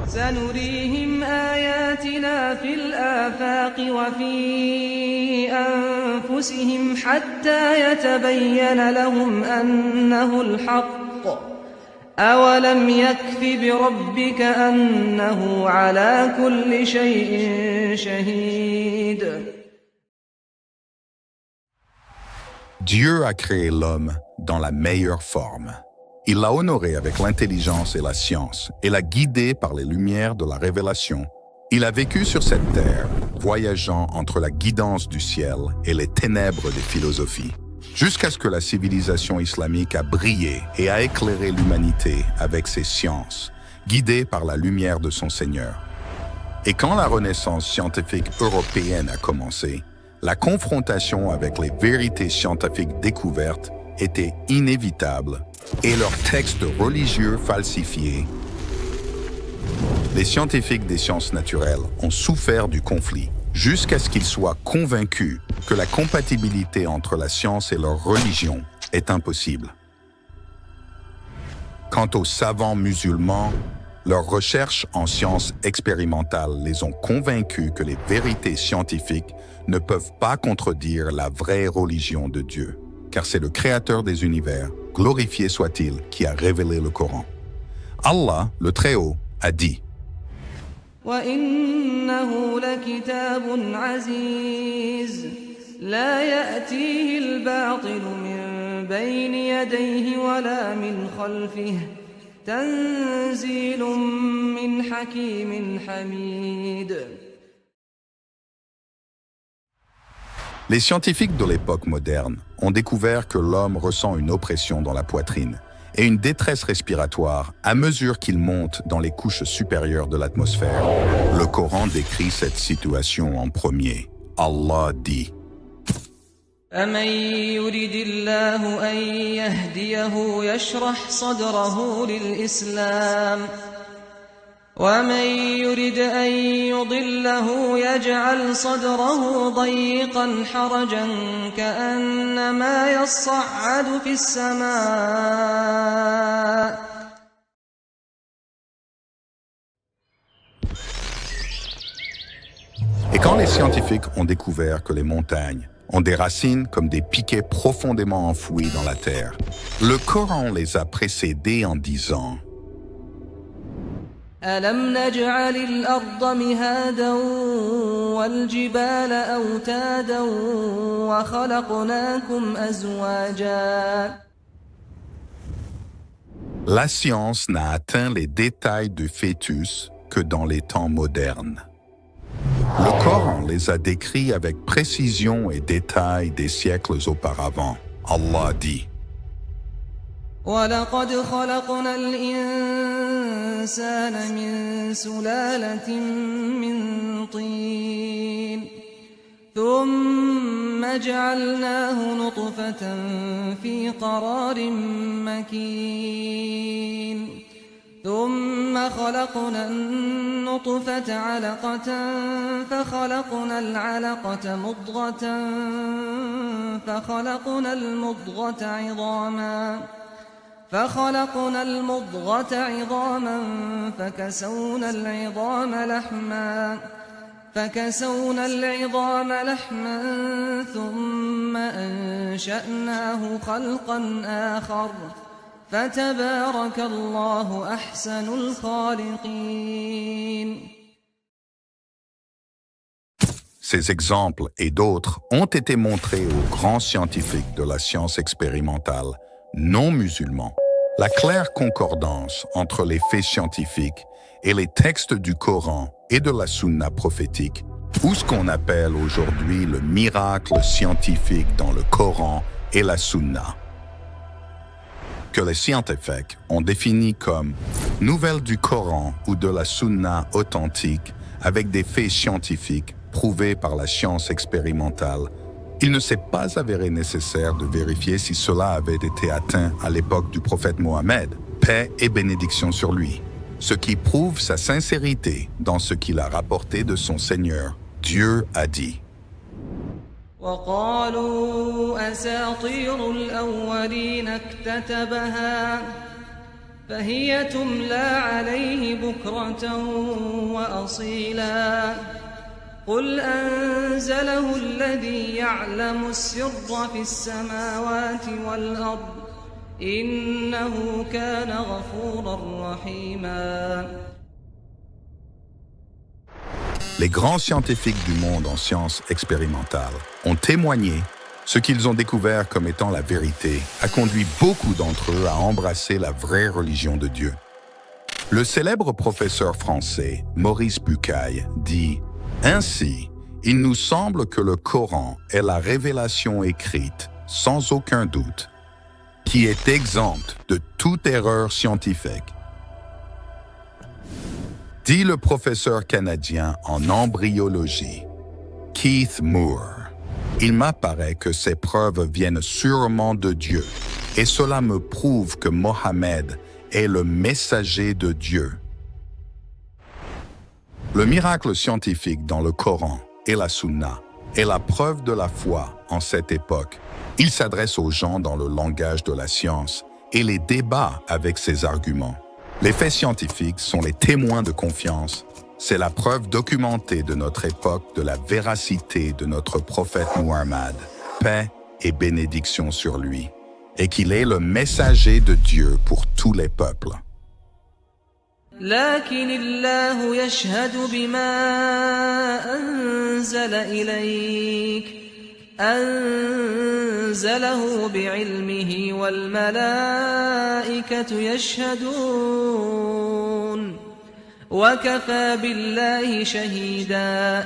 سنريهم آياتنا في الآفاق وفي أنفسهم حتى يتبين لهم أنه الحق أولم يكف بربك أنه على كل شيء شهيد. Dieu a créé l'homme dans la meilleure forme. Il l'a honoré avec l'intelligence et la science et l'a guidé par les lumières de la révélation. Il a vécu sur cette terre, voyageant entre la guidance du ciel et les ténèbres des philosophies, jusqu'à ce que la civilisation islamique a brillé et a éclairé l'humanité avec ses sciences, guidée par la lumière de son Seigneur. Et quand la renaissance scientifique européenne a commencé, la confrontation avec les vérités scientifiques découvertes était inévitable et leurs textes religieux falsifiés. Les scientifiques des sciences naturelles ont souffert du conflit jusqu'à ce qu'ils soient convaincus que la compatibilité entre la science et leur religion est impossible. Quant aux savants musulmans, leurs recherches en sciences expérimentales les ont convaincus que les vérités scientifiques ne peuvent pas contredire la vraie religion de Dieu, car c'est le Créateur des univers, glorifié soit-il, qui a révélé le Coran. Allah, le Très-Haut, a dit وَإِنَّهُ لَكِتَابٌ عَزِيزٌ لَا يَأْتِيهِ الْبَاطِلُ مِنْ بَيْنِ يَدَيْهِ وَلَا مِنْ خَلْفِهِ تَنزِيلٌ مِنْ حَكِيمٍ حَمِيدٍ. Les scientifiques de l'époque moderne ont découvert que l'homme ressent une oppression dans la poitrine et une détresse respiratoire à mesure qu'il monte dans les couches supérieures de l'atmosphère. Le Coran décrit cette situation en premier. Allah dit فَمَنْ يُرِدِ اللَّهُ أَنْ يَهْدِيَهُ يَشْرَحْ صَدْرَهُ لِلْإِسْلَامِ وَمَنْ يُرِدْ أَنْ يُضِلَّهُ يَجْعَلْ صَدْرَهُ ضَيِّقًا حَرَجًا كَأَنَّمَا يَصَّعَّدُ فِي السَّمَاءِ. Et quand les scientifiques ont découvert que les montagnes ont des racines comme des piquets profondément enfouis dans la terre, le Coran les a précédés en disant أَلَمْ نَجْعَلِ الْأَرْضَ مِهَادًا وَالْجِبَالَ أَوْتَادًا وَخَلَقْنَاكُمْ أَزْوَاجًا. La science n'a atteint les détails du fœtus que dans les temps modernes. Le Coran les a décrits avec précision et détail des siècles auparavant. Allah dit وَلَقَدْ خَلَقْنَا الْإِنسَانَ مِنْ سُلَالَةٍ مِنْ طِينٍ ثُمَّ جَعَلْنَاهُ نُطْفَةً فِي قَرَارٍ مَكِينٍ ثُمَّ خَلَقْنَا النُّطْفَةَ عَلَقَةً فَخَلَقْنَا الْعَلَقَةَ مُضْغَةً فخلقنا المضغة عظاما فكسونا العظام لحما ثم أنشأناه خلقا آخر فتبارك الله أحسن الخالقين. Ces exemples et d'autres ont été montrés aux grands scientifiques de la science expérimentale non musulmans. La claire concordance entre les faits scientifiques et les textes du Coran et de la Sunna prophétique, ou ce qu'on appelle aujourd'hui le miracle scientifique dans le Coran et la Sunna, que les scientifiques ont défini comme nouvelles du Coran ou de la Sunna authentique avec des faits scientifiques prouvés par la science expérimentale. Il ne s'est pas avéré nécessaire de vérifier si cela avait été atteint à l'époque du prophète Mohammed, paix et bénédiction sur lui, ce qui prouve sa sincérité dans ce qu'il a rapporté de son Seigneur. Dieu a dit وقالوا أساطير الأولين اكتتبها فهي تملى عليه بكرة وأصيلا قل أنزله الذي يعلم السر في السماوات والأرض إنه كان غفورا رحيما. Les grands scientifiques du monde en sciences expérimentales ont témoigné. Ce qu'ils ont découvert comme étant la vérité a conduit beaucoup d'entre eux à embrasser la vraie religion de Dieu. Le célèbre professeur français Maurice Bucaille dit « Ainsi, il nous semble que le Coran est la révélation écrite, sans aucun doute, qui est exempte de toute erreur scientifique. » Dit le professeur canadien en embryologie, Keith Moore. Il m'apparaît que ces preuves viennent sûrement de Dieu, et cela me prouve que Mohammed est le messager de Dieu. Le miracle scientifique dans le Coran et la Sunna est la preuve de la foi en cette époque. Il s'adresse aux gens dans le langage de la science et les débat avec ses arguments. Les faits scientifiques sont les témoins de confiance. C'est la preuve documentée de notre époque de la véracité de notre prophète Muhammad, paix et bénédiction sur lui, et qu'il est le messager de Dieu pour tous les peuples. لكن الله يشهد بما أنزل إليك أنزله بعلمه والملائكة يشهدون وكفى بالله شهيدا